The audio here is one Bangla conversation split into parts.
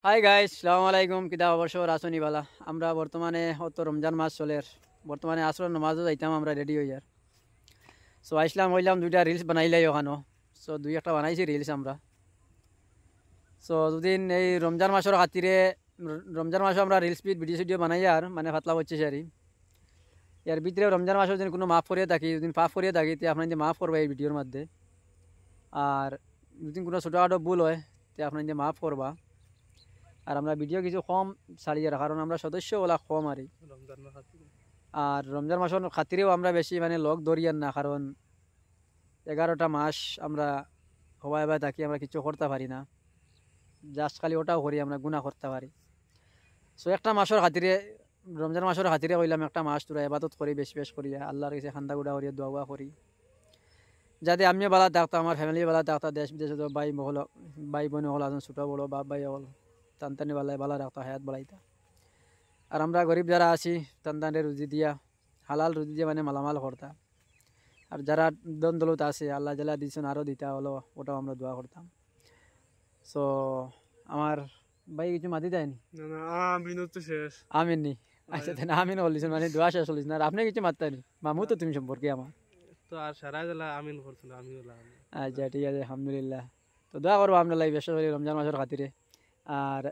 হাই গাইস, সালামু আলাইকুম। কিতা অবসর আসনি বালা। আমরা বর্তমানে অত রমজান মাস চলের, বর্তমানে আসর নমাজও যাইতাম আমরা রেডি হইয়ার। সো আইসলাম হইলাম দুইটা রিলস বানাইলাই ওখানো। সো দুই একটা বানাইছি রিলস আমরা। সো দুদিন এই রমজান মাসের খাতিরে রমজান মাসে আমরা রিলস ভিডিও সিডিও বানাই আর মানে ফাতলা হচ্ছে সারি। এর ভিতরে রমজান মাসে যদি কোনো মাফ করিয়ে থাকি, যদি পাপ করিয়ে থাকি তে আপনার যে মাফ করবা এই ভিডিওর মধ্যে। আর যদি কোনো ছোটোখাটো ভুল হয় তে আপনার যে মাফ করবা। আর আমরা ভিডিও কিছু কম ছাড়িয়ে কারণ আমরা সদস্য ওলা কম আরই। আর রমজান মাসের খাতিরেও আমরা বেশি মানে লগ ধরিয়ান না, কারণ 11টা মাস আমরা হবাই বা থাকি, আমরা কিছু করতে পারি না। জাস্ট খালি ওটাও করি, আমরা গুণা করতে পারি। সো একটা মাসের খাতিরে, রমজান মাসের খাতিরে কইলাম একটা মাস তোরা এবাদত করি, বেশি বেশ করিয়া আল্লাহর কাছে খান্দা গুড়া করিয়া দোয়া করি, যাতে আমিও বালা থাকতাম, আমার ফ্যামিলি বালা থাকতাম, দেশ বিদেশে তো ভাই বোন হল আছেন, ছোটো বড়ো বাপ ভাই হল তান্তানি বালাই বালা রাখতা, হায়াত বালাইতা। আর আমরা গরিব যারা আছি তান্তানের রুজি দিয়া, হালাল রুজি দিয়ে মানে মালামাল করতাম। আর যারা দন দৌলত আছে আল্লাহ জাল্লাহ দিয়েছেন আরও দিতা হলো, ওটাও আমরা দোয়া করতাম। সো আমার ভাই কিছু মাতি দেয়নি আমিন নি। আচ্ছা তাই না, আমিন বলিস মানে দোয়া শেষ চলিস না। আর আপনি কিছু মারতানি মামু তো তুমি সম্পর্কে আমার তো আর সারা জেলা আমিন করছিল আমি আচ্ছা ঠিক আছে, আলহামদুলিল্লাহ। তো দোয়া করবো আপনার লাই বেশ করে রমজান মাসের খাতিরে। আর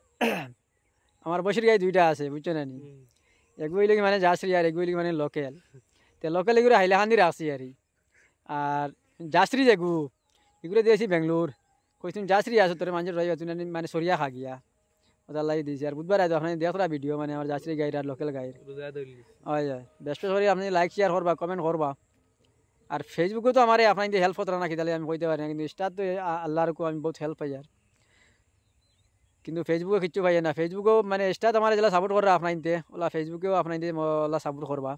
আমার বসির গায়ে দুইটা আছে বুঝছো না নি, এগুলি মানে জাসরি আর এগুলি মানে লোকেল। তো লোকেল এগুলো হাইলাকান্দি রাখছি আর জাসরি যেগু এগুলো দিয়েছি বেঙ্গলোর। কইসুন জাসরি আছো তোর মানুষের রয়ে তুমি মানে সরিয়া খা গিয়া ওদের লাই দিয়েছি। আর বুধবার আয় আপনার দেখরা ভিডিও মানে আমার জাসরি গাইর আর লোকেল গাইর। হয় হয় বেশ করে আপনি লাইক শেয়ার করবা, কমেন্ট করবা। আর ফেসবুকে তো আমার আপনার হেল্প হতো না, কি তাহলে আমি কইতে পারি না, কিন্তু স্টার তো আল্লাহর আমি বহুত হেল্প পাই আর। কিন্তু ফেসবুকে কিচ্ছু পাই না। ফেসবুকেও মানে স্টার আমার যেটা সাপোর্ট করা আপনার ওলা ফেসবুকেও আপনার ওলা সাপোর্ট করবা।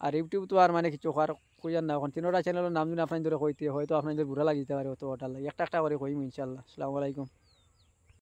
আর ইউটিউব তো আর মানে কিছু আর কইয়ার না, এখন 3টা চ্যানেলের নাম যদি আপনার ধরে কইতে হয়তো আপনাদের বুড়া লাগিতে পারে, অত ওটার লাগে একটা একটা করে কইম ইনশাল্লাহ। আসসালামু আলাইকুম।